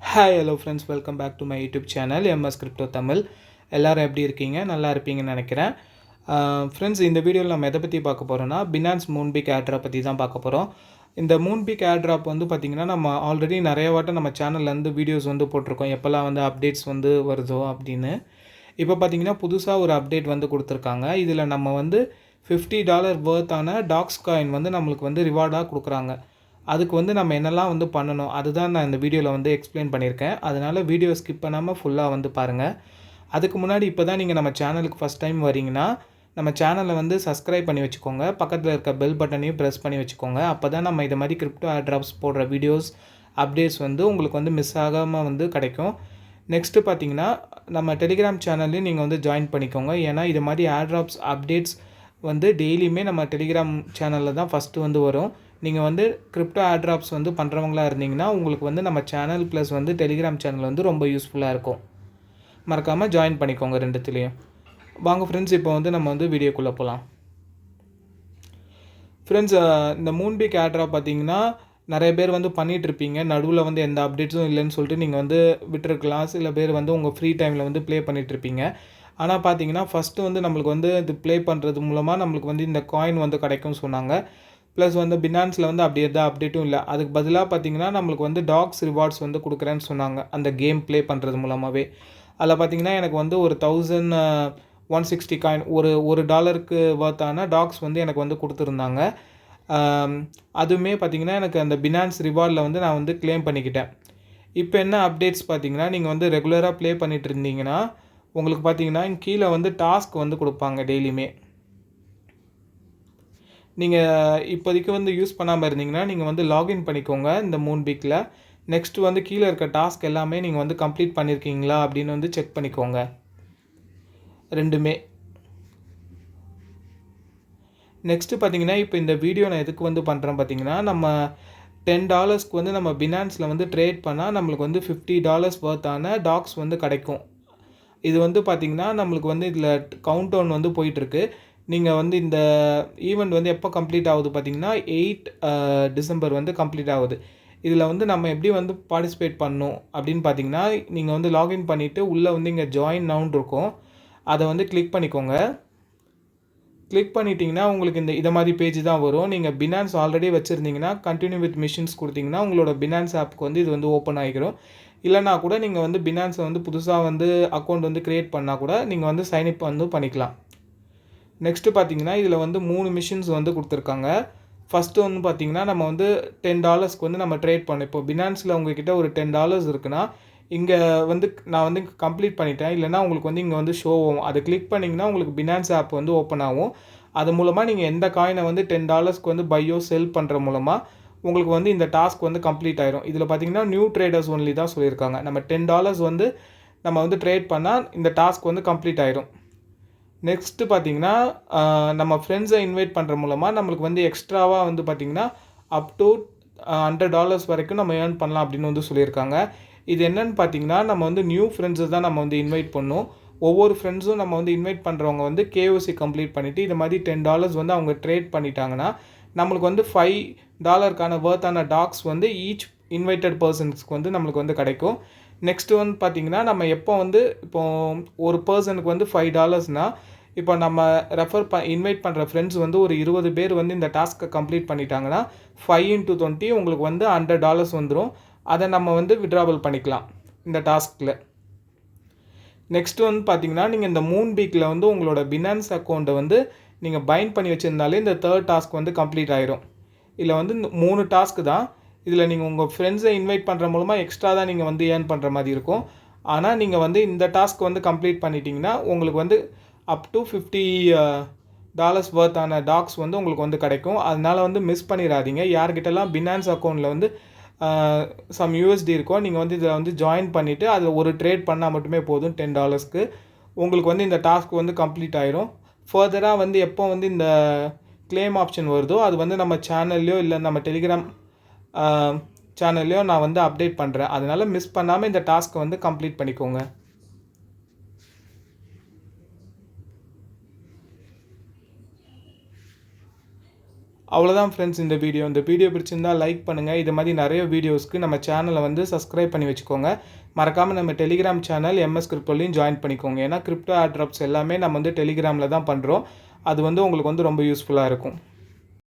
Hi hello friends, welcome back to my YouTube channel MS crypto Tamil. எல்லோரும் எப்படி இருக்கீங்க? நல்லா இருப்பீங்கன்னு நினைக்கிறேன். ஃப்ரெண்ட்ஸ், இந்த வீடியோவில் நம்ம எதை பற்றி பார்க்க போகிறோன்னா, பினான்ஸ் மூன்பிக் ஏர்ட்ராப் பற்றி தான் பார்க்க போகிறோம். இந்த மூன்பிக் ஏர்ட்ராப் வந்து பார்த்திங்கன்னா, நம்ம ஆல்ரெடி நிறைய வாட்டம் நம்ம சேனல்லேருந்து வீடியோஸ் வந்து போட்டிருக்கோம், எப்போல்லாம் வந்து அப்டேட்ஸ் வந்து வருதோ அப்படின்னு. இப்போ பார்த்திங்கன்னா புதுசாக ஒரு அப்டேட் வந்து கொடுத்துருக்காங்க. இதில் நம்ம வந்து $50 வர்த்தான டாக்ஸ் காயின் வந்து நம்மளுக்கு வந்து ரிவார்டாக கொடுக்குறாங்க. அதுக்கு வந்து நம்ம என்னெல்லாம் வந்து பண்ணணும், அதுதான் நான் இந்த வீடியோவில் வந்து எக்ஸ்பிளைன் பண்ணியிருக்கேன். அதனால் வீடியோ ஸ்கிப் பண்ணாமல் ஃபுல்லாக வந்து பாருங்கள். அதுக்கு முன்னாடி இப்போ தான் நீங்கள் நம்ம சேனலுக்கு ஃபஸ்ட் டைம் வரீங்கன்னா, நம்ம சேனலை வந்து சப்ஸ்கிரைப் பண்ணி வச்சுக்கோங்க. பக்கத்தில் இருக்க பெல் பட்டனையும் ப்ரெஸ் பண்ணி வச்சுக்கோங்க. அப்போ தான் நம்ம இது மாதிரி கிரிப்டோ ஏர்ட்ராப்ஸ் போடுற வீடியோஸ் அப்டேட்ஸ் வந்து உங்களுக்கு வந்து மிஸ் ஆகாமல் வந்து கிடைக்கும். நெக்ஸ்ட்டு பார்த்தீங்கன்னா, நம்ம டெலிகிராம் சேனல்லையும் நீங்கள் வந்து ஜாயின் பண்ணிக்கோங்க. ஏன்னா இது மாதிரி ஏர்ட்ராப்ஸ் அப்டேட்ஸ் வந்து டெய்லியுமே நம்ம டெலிகிராம் சேனலில் தான் ஃபஸ்ட்டு வந்து வரும். நீங்கள் வந்து கிரிப்டோ ஏர்ட்ராப்ஸ் வந்து பண்ணுறவங்களா இருந்தீங்கன்னா, உங்களுக்கு வந்து நம்ம சேனல் ப்ளஸ் வந்து டெலிகிராம் சேனல் வந்து ரொம்ப யூஸ்ஃபுல்லாக இருக்கும். மறக்காமல் ஜாயின் பண்ணிக்கோங்க ரெண்டுத்துலேயும். வாங்க ஃப்ரெண்ட்ஸ், இப்போ வந்து நம்ம வந்து வீடியோக்குள்ளே போகலாம். ஃப்ரெண்ட்ஸ், இந்த மூன்பிக் ஏர்ட்ராப் பார்த்தீங்கன்னா நிறைய பேர் வந்து பண்ணிகிட்ருப்பீங்க. நடுவில் வந்து எந்த அப்டேட்ஸும் இல்லைன்னு சொல்லிட்டு நீங்கள் வந்து விட்டுருக்கலாம். சில பேர் வந்து உங்கள் ஃப்ரீ டைமில் வந்து ப்ளே பண்ணிகிட்ருப்பீங்க. ஆனால் பார்த்தீங்கன்னா ஃபஸ்ட்டு வந்து நம்மளுக்கு வந்து இது ப்ளே பண்ணுறது மூலமாக நம்மளுக்கு வந்து இந்த காயின் வந்து கிடைக்கும்னு சொன்னாங்க. ப்ளஸ் வந்து பினான்ஸில் வந்து அப்படி எந்த அப்டேட்டும் இல்லை. அதுக்கு பதிலாக பார்த்தீங்கன்னா நம்மளுக்கு வந்து டாக்ஸ் ரிவார்ட்ஸ் வந்து கொடுக்குறேன்னு சொன்னாங்க, அந்த கேம் ப்ளே பண்ணுறது மூலமாகவே. அதில் பார்த்தீங்கன்னா எனக்கு வந்து ஒரு 1160 காயின், ஒரு $1 வர்த்தான டாக்ஸ் வந்து எனக்கு வந்து கொடுத்துருந்தாங்க. அதுவுமே பார்த்திங்கன்னா எனக்கு அந்த பினான்ஸ் ரிவார்டில் வந்து நான் வந்து க்ளைம் பண்ணிக்கிட்டேன். இப்போ என்ன அப்டேட்ஸ் பார்த்திங்கன்னா, நீங்கள் வந்து ரெகுலராக ப்ளே பண்ணிகிட்டு இருந்தீங்கன்னா உங்களுக்கு பார்த்திங்கன்னா கீழே வந்து டாஸ்க் வந்து கொடுப்பாங்க டெய்லியுமே. நீங்கள் இப்போதைக்கு வந்து யூஸ் பண்ணாமல் இருந்தீங்கன்னா நீங்கள் வந்து லாகின் பண்ணிக்கோங்க இந்த மூன்பிக்கில். நெக்ஸ்ட்டு வந்து கீழே இருக்க டாஸ்க் எல்லாமே நீங்கள் வந்து கம்ப்ளீட் பண்ணியிருக்கீங்களா அப்படின்னு வந்து செக் பண்ணிக்கோங்க ரெண்டுமே. நெக்ஸ்ட்டு பார்த்தீங்கன்னா, இப்போ இந்த வீடியோ நான் எதுக்கு வந்து பண்ணுறேன் பார்த்தீங்கன்னா, நம்ம $10க்கு வந்து நம்ம பினான்ஸில் வந்து ட்ரேட் பண்ணால் நம்மளுக்கு வந்து $50 வர்த்தான டாக்ஸ் வந்து கிடைக்கும். இது வந்து பார்த்திங்கன்னா நம்மளுக்கு வந்து இதில் கவுண்ட் டவுன் வந்து போயிட்டுருக்கு. நீங்கள் வந்து இந்த ஈவெண்ட் வந்து எப்போ கம்ப்ளீட் ஆகுது பார்த்தீங்கன்னா 8 டிசம்பர் வந்து கம்ப்ளீட் ஆகுது. இதில் வந்து நம்ம எப்படி வந்து பார்ட்டிசிபேட் பண்ணணும் அப்படின்னு பார்த்தீங்கன்னா, நீங்கள் வந்து லாகின் பண்ணிவிட்டு உள்ளே வந்து இங்கே ஜாயின் நவுன் இருக்கும், அதை வந்து கிளிக் பண்ணிக்கோங்க. கிளிக் பண்ணிட்டீங்கன்னா உங்களுக்கு இதை மாதிரி பேஜ் தான் வரும். நீங்கள் பினான்ஸ் ஆல்ரெடி வச்சுருந்தீங்கன்னா கண்டினியூ வித் மிஷின்ஸ் கொடுத்தீங்கன்னா உங்களோட பினான்ஸ் ஆப்புக்கு வந்து இது வந்து ஓப்பன் ஆகிக்கிறோம். இல்லைனா கூட நீங்கள் வந்து பினான்ஸை வந்து புதுசாக வந்து அக்கௌண்ட் வந்து க்ரியேட் பண்ணால் கூட நீங்கள் வந்து சைன்அப் வந்து பண்ணிக்கலாம். நெக்ஸ்ட்டு பார்த்தீங்கன்னா இதில் வந்து 3 மிஷின்ஸ் வந்து கொடுத்துருக்காங்க. ஃபஸ்ட்டு வந்து பார்த்தீங்கன்னா நம்ம வந்து $10க்கு வந்து நம்ம ட்ரேட் பண்ணோம். இப்போ பினான்ஸில் உங்கள்கிட்ட ஒரு $10 இருக்குன்னா இங்கே வந்து நான் வந்து கம்ப்ளீட் பண்ணிட்டேன். இல்லைனா உங்களுக்கு வந்து இங்கே வந்து ஷோ ஆகும். அதை கிளிக் பண்ணிங்கன்னா உங்களுக்கு பினான்ஸ் ஆப் வந்து ஓப்பன் ஆகும். அது மூலமாக நீங்கள் எந்த காயினை வந்து $10க்கு வந்து பையோ செல் பண்ணுற மூலமாக உங்களுக்கு வந்து இந்த டாஸ்க் வந்து கம்ப்ளீட் ஆயிரும். இதில் பார்த்தீங்கன்னா நியூ ட்ரேடர்ஸ் ஒன்லி தான் சொல்லியிருக்காங்க. நம்ம $10 வந்து நம்ம வந்து ட்ரேட் பண்ணால் இந்த டாஸ்க் வந்து கம்ப்ளீட் ஆயிரும். நெக்ஸ்ட்டு பார்த்தீங்கன்னா நம்ம ஃப்ரெண்ட்ஸை இன்வைட் பண்ணுற மூலமாக நம்மளுக்கு வந்து எக்ஸ்ட்ராவாக வந்து பார்த்திங்கன்னா அப் டு $100 வரைக்கும் நம்ம ஏர்ன் பண்ணலாம் அப்படின்னு வந்து சொல்லியிருக்காங்க. இது என்னென்னு பார்த்தீங்கன்னா நம்ம வந்து நியூ ஃப்ரெண்ட்ஸை தான் நம்ம வந்து இன்வைட் பண்ணணும். ஒவ்வொரு ஃப்ரெண்ட்ஸும் நம்ம வந்து இன்வைட் பண்ணுறவங்க வந்து கேஓசி கம்ப்ளீட் பண்ணிவிட்டு இது மாதிரி $10 வந்து அவங்க ட்ரேட் பண்ணிட்டாங்கன்னா நம்மளுக்கு வந்து $5 வர்த்தான டாக்ஸ் வந்து ஈச் இன்வைட்டட் பர்சன்ஸ்க்கு வந்து நம்மளுக்கு வந்து கிடைக்கும். நெக்ஸ்ட்டு வந்து பார்த்திங்கன்னா நம்ம எப்போ வந்து இப்போது ஒரு பர்சனுக்கு வந்து $5னால் இப்போ நம்ம இன்வைட் பண்ணுற ஃப்ரெண்ட்ஸ் வந்து ஒரு 20 பேர் வந்து இந்த டாஸ்க்கை கம்ப்ளீட் பண்ணிட்டாங்கன்னா 5 × 20 உங்களுக்கு வந்து $100 வந்துடும். அதை நம்ம வந்து விட்ராவல் பண்ணிக்கலாம் இந்த டாஸ்கில். நெக்ஸ்ட்டு வந்து பார்த்திங்கன்னா நீங்கள் இந்த மூன்பிக்கில் வந்து உங்களோட பினான்ஸ் அக்கௌண்ட்டை வந்து நீங்கள் பைண்ட் பண்ணி வச்சுருந்தாலே இந்த 3rd டாஸ்க் வந்து கம்ப்ளீட் ஆயிரும். இதில் வந்து 3 டாஸ்க்கு தான். இதில் நீங்கள் உங்கள் ஃப்ரெண்ட்ஸை இன்வைட் பண்ணுற மூலமாக எக்ஸ்ட்ரா தான் நீங்கள் வந்து ஏர்ன் பண்ணுற மாதிரி இருக்கும். ஆனால் நீங்கள் வந்து இந்த டாஸ்க் வந்து கம்ப்ளீட் பண்ணிட்டீங்கன்னா உங்களுக்கு வந்து அப் டு $50 வர்த்தான டாக்ஸ் வந்து உங்களுக்கு வந்து கிடைக்கும். அதனால் வந்து மிஸ் பண்ணிடாதீங்க. யார்கிட்டலாம் பினான்ஸ் அக்கௌண்ட்டில் வந்து சம் USD இருக்கும், நீங்கள் வந்து இதில் வந்து ஜாயின் பண்ணிவிட்டு அதில் ஒரு ட்ரேட் பண்ணால் மட்டுமே போதும் $10க்கு உங்களுக்கு வந்து இந்த டாஸ்க் வந்து கம்ப்ளீட் ஆயிரும். ஃபர்தராக வந்து எப்போ வந்து இந்த கிளைம் ஆப்ஷன் வருதோ அது வந்து நம்ம சேனல்லையோ இல்லை நம்ம டெலிகிராம் சேனல்லையோ நான் வந்து அப்டேட் பண்ணுறேன். அதனால் மிஸ் பண்ணாமல் இந்த டாஸ்க்கை வந்து கம்ப்ளீட் பண்ணிக்கோங்க. அவ்வளோதான் ஃப்ரெண்ட்ஸ் இந்த வீடியோ பிடிச்சிருந்தா லைக் பண்ணுங்கள். இது மாதிரி நிறைய வீடியோஸ்க்கு நம்ம சேனலை வந்து சப்ஸ்கிரைப் பண்ணி வச்சுக்கோங்க. மறக்காமல் நம்ம டெலிகிராம் சேனல் MS கிரிப்டோலையும் ஜாயின் பண்ணிக்கோங்க. ஏன்னா கிரிப்டோ ஏர் ட்ராப்ஸ் எல்லாமே நம்ம வந்து டெலிகிராமில் தான் பண்ணுறோம். அது வந்து உங்களுக்கு வந்து ரொம்ப யூஸ்ஃபுல்லாக இருக்கும்.